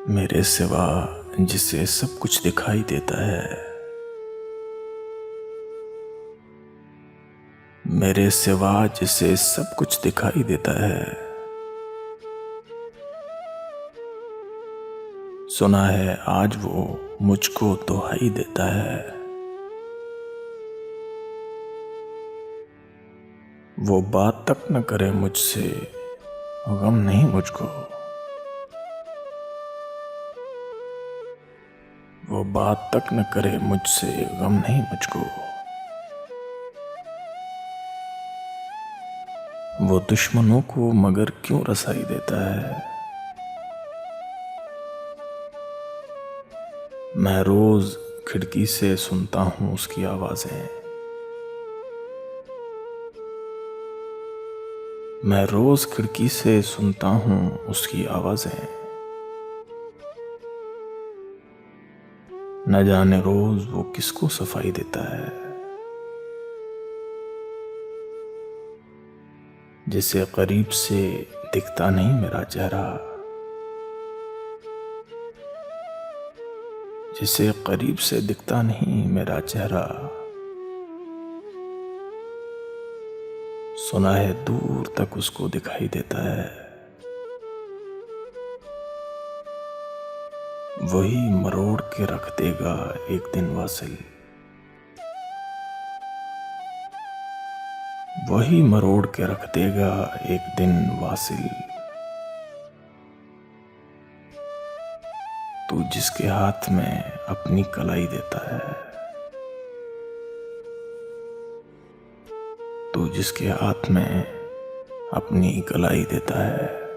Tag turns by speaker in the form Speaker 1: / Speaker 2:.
Speaker 1: मेरे सिवा जिसे सब कुछ दिखाई देता है, मेरे सिवा जिसे सब कुछ दिखाई देता है, सुना है आज वो मुझको दुहाई देता है। वो बात तक न करे मुझसे, गम नहीं मुझको। वो बात तक न करे मुझसे, गम नहीं मुझको। वो दुश्मनों को मगर क्यों रसाई देता है। मैं रोज खिड़की से सुनता हूं उसकी आवाजें। मैं रोज खिड़की से सुनता हूं उसकी आवाजें। न जाने रोज वो किसको सफाई देता है। जिसे करीब से दिखता नहीं मेरा चेहरा, जिसे करीब से दिखता नहीं मेरा चेहरा, सुना है दूर तक उसको दिखाई देता है। वही मरोड़ के रख देगा एक दिन वासिल, वही मरोड़ के रख देगा एक दिन वासिल। तू जिसके हाथ में अपनी कलाई देता है, तू जिसके हाथ में अपनी कलाई देता है,